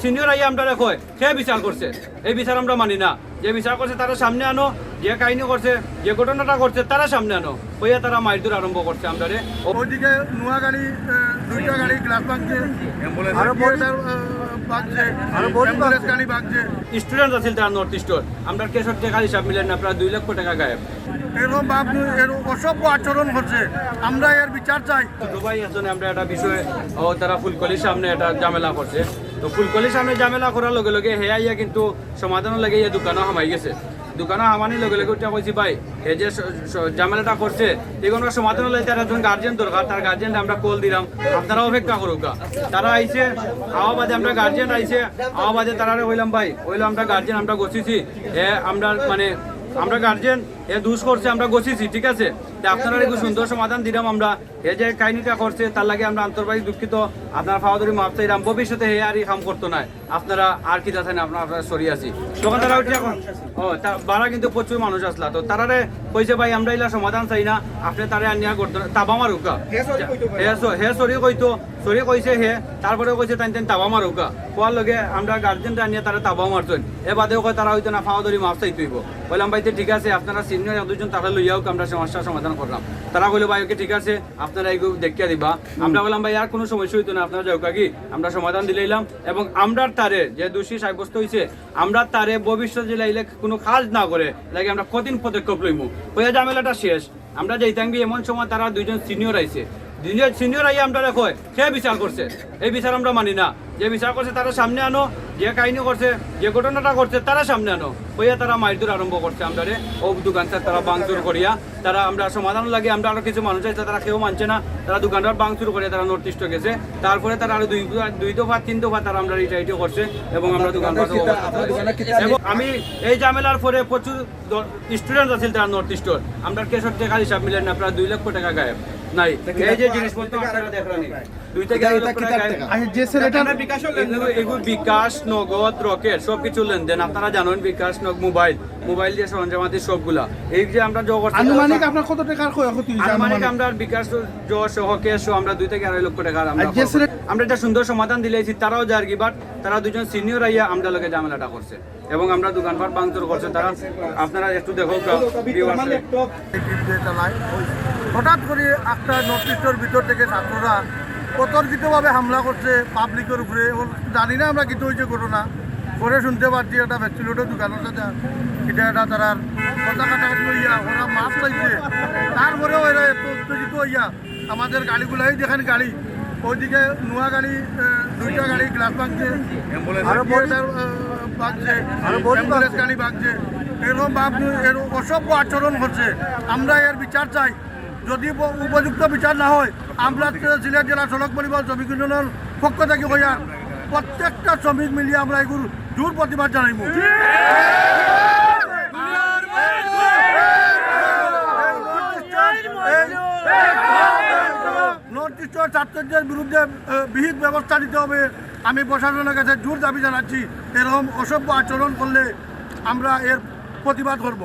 Senior আইয়া আমরা দেখো সে বিচার করছে, এই বিচার আমরা মানি না। যে বিচার করছে তারা সামনে আনো, যে কাহিনী করছে, যে ঘটনাটা করছে তারা সামনে আনো, হইয়া তারা মারধর আরম্ভ করছে আমরা রে। ওইদিকে নোয়া গাড়ি, দুইটা গাড়ি গ্লাস ভাঙছে, অ্যাম্বুলেন্স গাড়ি ভাঙছে। স্টুডেন্ট আছিল তারা নর্থ ইস্টর, আমরা কেশর টাকা হিসাব মিলেন না, প্রায় 2 লক্ষ টাকা গায়েব। এরকম এর অসভ্য আচরণ করছে, আমরা এর বিচার চাই। দুবাই আসলে আমরা একটা বিষয়ে তারা ফুলকলির সামনে একটা ঝামেলা করছে, তো ফুলকলির সামনে ঝামেলা করার লগে লগে হে আইয়া কিন্তু সমাধানের লাগে ইয়ে দোকানও হামাই গেছে। দোকানে হামানির লগে লগে উঠা কইছি ভাই এই যে ঝামেলাটা করছে এগুলো সমাধান হলে তার একজন গার্জেন দরকার, তার গার্জেনটা আমরা কল দিলাম, আপনারা অপেক্ষা করুক। তারা আইছে আওয়া বাদে, আমরা গার্জেন আইছে আওয়া বাদে তারা হইলাম ভাই হইলো আমরা গার্জেন আমরা গছিছি, আমরা মানে আমরা গার্জেন দুষ করছে আমরা গছিছি, ঠিক আছে, আপনারা একটু সুন্দর সমাধান দিলাম। আমরা এ যে কাহিনীটা করছে তার লাগে আমরা আন্তর্বাহিক দুঃখিত, আপনার ফাওয়াদুরি মাপ চাইলাম, ভবিষ্যতে হে আর কাম করতো না, আপনারা আর কি চাচ্ছেন আপনারা সরি আছি। তখন তারা উঠে এখন বারা কিন্তু প্রচুর মানুষ আসলা, তো তারারে কইছে ভাই আমরা এলা সমাধান চাই না, আপনি তারে আনিয়া করতো তাবা মারুকা, হে সরি কইতো, সরি কইছে হে, তারপরে কইছে তাই তাবা মারুকা, কোয়ার লগে আমরা গার্জেনটা আনিয়া তারা তাবা মারতেন, এ বাদেও কয় তারা হইতো না ফাওয়াদুরি মাপ চাইতেইব। বললাম ভাই ঠিক আছে, আপনারা সিনিয়র দুজন তারা লইয়া হোক, আমরা সমস্যার সমাধান করলাম। তারা কইলো ভাই ওকে ঠিক আছে আপনারা এইগুলো দেখিয়া দিবা। আমরা বললাম ভাই আর কোনো সমস্যা হইতো না, আপনারা যাও কি আমরা সমাধান দিলাম, এবং আমরা তারে যে দোষী সাব্যস্ত হয়েছে আমরা তারে ভবিষ্যতে লাইলে কোনো কাজ না করে লাগে আমরা কঠিন পদক্ষেপ লইমু, হইয়া ঝামেলাটা শেষ। আমরা যাইতাম এমন সময় তারা দুইজন সিনিয়র আইছে, সিনিয়র আইয়া আমরা দেখো সে বিচার করছে, এই বিচার আমরা মানি না। যে বিচার করছে তারা সামনে আনো, যে কাহিনী করছে, যে ঘটনাটা করছে তারা সামনে আনো, হইয়া তারা মারধর আরম্ভ করছে আমরা রে। ও দোকানটা তারা ভাঙচুর করিয়া তারা আমরা সমাধান লাগে, আমরা আরো কিছু মানুষ আছে তারা কেউ মানছে না, তারা দোকানটা ভাঙচুর করিয়া তারা নর্থ ইস্টে গেছে। তারপরে তারা আরো 2 দফা 3 দফা তারা আমরা রিটাইট করছে, এবং আমরা দোকান এবং আমি এই ঝামেলার পরে প্রচুর স্টুডেন্ট আছিল তারা নর্থ ইস্টর, আমরা কেশর টাকা হিসাব মিলেন না, প্রায় 2 লক্ষ টাকা গায়েব নাই। এই যে জিনিসপত্র আপনারা দেখলেন 2 থেকে 2 লক্ষ টাকা এগুলো বিকাশ, নগদ, রকেট সবকিছু লেনদেন, আপনারা জানেন বিকাশ, মোবাইল দিয়ে সরঞ্জামাতি সবগুলা। এই যে আমরা আনুমানিক আপনার কত টাকার ক্ষয়ক্ষতি হয়েছে? আনুমানিক আমরা বিকাশ সহ ক্যাশ আমরা 2 থেকে 2.5 লক্ষ টাকা আমরা এটা সুন্দর সমাধান দিলেছি। তারাও যার কি বাট তারা দুজন সিনিয়র আইয়া আমরা লোকে ঝামেলাটা করছে, এবং আমরা দোকানপাট ভাঙচুর করছে তারা, আপনারা একটু দেখো। হঠাৎ করে একটা নর্থ ইস্টের ভিতর থেকে ছাত্ররা অতর্কিতভাবে হামলা করছে পাবলিকের উপরে, জানি না আমরা কিন্তু হয়েছে ঘটনা করে শুনতে পারছি একটা ভ্যাকসিনেটের দোকানের সাথে এটা একটা তারা কথা কাটাকাটি হইয়া ওরা মাছ চাইছে, তারপরেও এরা এত উত্তেজিত হইয়া আমাদের গাড়িগুলাই দেখেন গাড়ি, ওইদিকে নোয়া গাড়ি, দুইটা গাড়ি গ্লাস ভাঙছে, অ্যাম্বুলেন্স গাড়ি ভাঙছে। এরকম এর অসভ্য আচরণ করছে, আমরা এর বিচার চাই। যদি উপযুক্ত বিচার না হয় আমরা সিলেট জেলা সড়ক পরিবহন শ্রমিক ইউনিয়নের পক্ষ থেকে হইয়া প্রত্যেকটা শ্রমিক মিলিয়ে আমরা এগুলো জোর প্রতিবাদ জানাইব। নর্থ ইস্টের ছাত্রদের বিরুদ্ধে বিহিত ব্যবস্থা নিতে হবে। আমি প্রশাসনের কাছে জোর দাবি জানাচ্ছি, এরকম অসভ্য আচরণ করলে আমরা এর প্রতিবাদ করব।